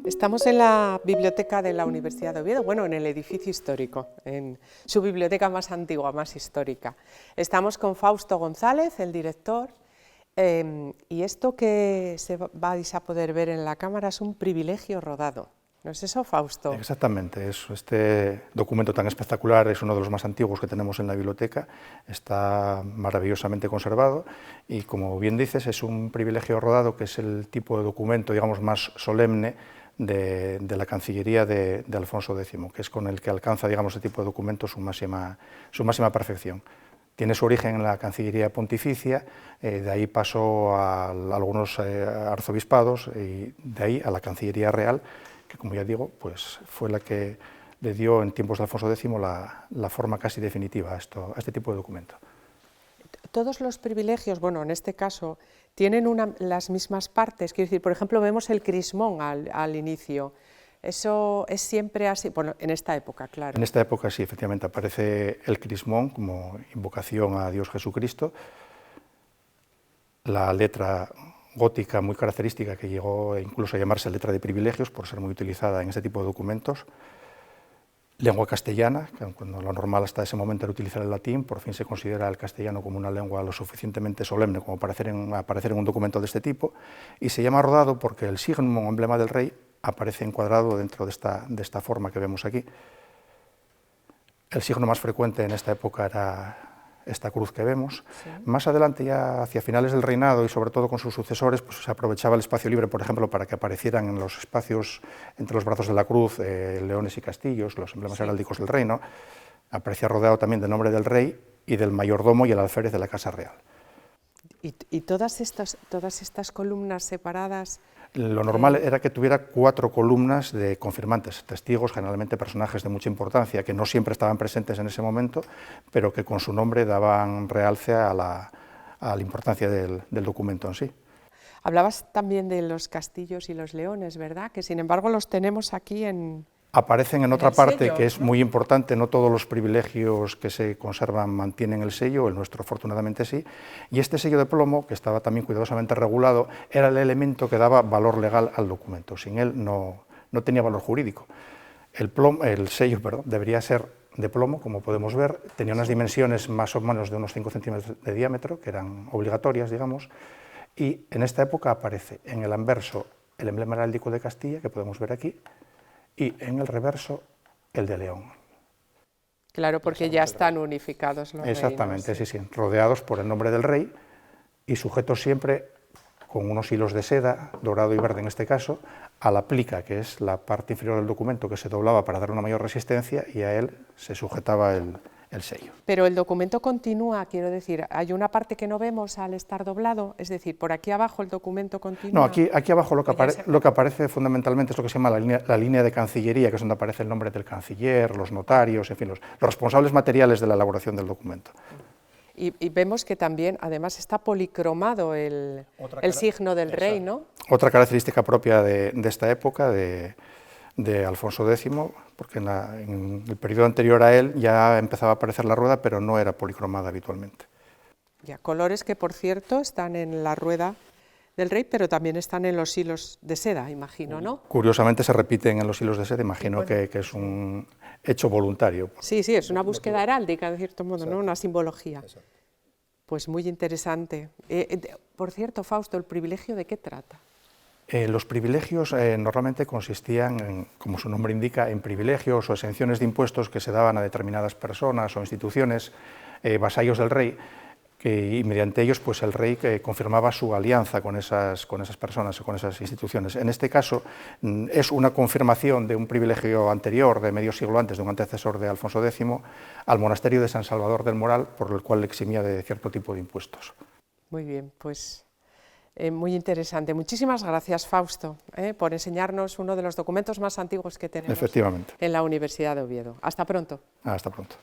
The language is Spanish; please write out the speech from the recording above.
Estamos en la biblioteca de la Universidad de Oviedo, bueno, en el edificio histórico, en su biblioteca más antigua, más histórica. Estamos con Fausto González, el director, y esto que vais a poder ver en la cámara es un privilegio rodado. ¿No es eso, Fausto? Exactamente, este documento tan espectacular es uno de los más antiguos que tenemos en la biblioteca, está maravillosamente conservado y, como bien dices, es un privilegio rodado, que es el tipo de documento, digamos, más solemne de la Cancillería de Alfonso X, que es con el que alcanza, digamos, este tipo de documentos su máxima perfección. Tiene su origen en la Cancillería Pontificia, de ahí pasó a algunos arzobispados y de ahí a la Cancillería Real, que, como ya digo, pues fue la que le dio en tiempos de Alfonso X la forma casi definitiva a este tipo de documento. Todos los privilegios, bueno, en este caso, tienen las mismas partes, quiero decir, por ejemplo, vemos el crismón al inicio. ¿Eso es siempre así? Bueno, en esta época, claro. En esta época sí, efectivamente, aparece el crismón como invocación a Dios Jesucristo. La letra gótica muy característica, que llegó incluso a llamarse letra de privilegios por ser muy utilizada en este tipo de documentos. Lengua castellana, que cuando lo normal hasta ese momento era utilizar el latín, por fin se considera el castellano como una lengua lo suficientemente solemne como para aparecer en un documento de este tipo, y se llama rodado porque el signo o emblema del rey aparece encuadrado dentro de esta forma que vemos aquí. El signo más frecuente en esta época era esta cruz que vemos. Sí. Más adelante, ya hacia finales del reinado y sobre todo con sus sucesores, pues se aprovechaba el espacio libre, por ejemplo, para que aparecieran en los espacios entre los brazos de la cruz leones y castillos, los emblemas heráldicos del reino. Aparecía rodeado también del nombre del rey y del mayordomo y el alférez de la Casa Real. ¿Y todas estas columnas separadas? Lo normal era que tuviera 4 columnas de confirmantes, testigos, generalmente personajes de mucha importancia, que no siempre estaban presentes en ese momento, pero que con su nombre daban realce a la importancia del documento en sí. Hablabas también de los castillos y los leones, ¿verdad? Que sin embargo los tenemos aquí en... Aparecen en otra parte, sello, que es ¿no? muy importante. No todos los privilegios que se conservan mantienen el sello, el nuestro afortunadamente sí, y este sello de plomo, que estaba también cuidadosamente regulado, era el elemento que daba valor legal al documento. Sin él no tenía valor jurídico. El sello debería ser de plomo, como podemos ver, tenía unas dimensiones más o menos de unos 5 centímetros de diámetro, que eran obligatorias, digamos, y en esta época aparece en el anverso el emblema heráldico de Castilla, que podemos ver aquí, y en el reverso el de León. Claro, porque ya están unificados los reinos. Exactamente, sí, rodeados por el nombre del rey y sujetos siempre con unos hilos de seda, dorado y verde en este caso, a la plica, que es la parte inferior del documento, que se doblaba para dar una mayor resistencia, y a él se sujetaba el sello. Pero el documento continúa, quiero decir, hay una parte que no vemos al estar doblado, es decir, por aquí abajo el documento continúa. No, aquí abajo lo que aparece fundamentalmente es lo que se llama la línea de Cancillería, que es donde aparece el nombre del canciller, los notarios, en fin, los responsables materiales de la elaboración del documento. Y vemos que también, además, está policromado el signo del rey, ¿no? Otra característica propia de esta época, de Alfonso X, porque en el periodo anterior a él ya empezaba a aparecer la rueda, pero no era policromada habitualmente. Ya, colores que, por cierto, están en la rueda del rey, pero también están en los hilos de seda, imagino, ¿no? Curiosamente se repiten en los hilos de seda, imagino que es un hecho voluntario. Sí, es una búsqueda heráldica, de cierto modo, ¿no? Una simbología. Pues muy interesante. Por cierto, Fausto, ¿el privilegio de qué trata? Los privilegios normalmente consistían, como su nombre indica, en privilegios o exenciones de impuestos que se daban a determinadas personas o instituciones, vasallos del rey, y mediante ellos pues el rey confirmaba su alianza con esas personas o con esas instituciones. En este caso es una confirmación de un privilegio anterior, de medio siglo antes, de un antecesor de Alfonso X, al monasterio de San Salvador del Moral, por el cual le eximía de cierto tipo de impuestos. Muy bien, pues muy interesante. Muchísimas gracias, Fausto, por enseñarnos uno de los documentos más antiguos que tenemos Efectivamente. En la Universidad de Oviedo. Hasta pronto. Hasta pronto.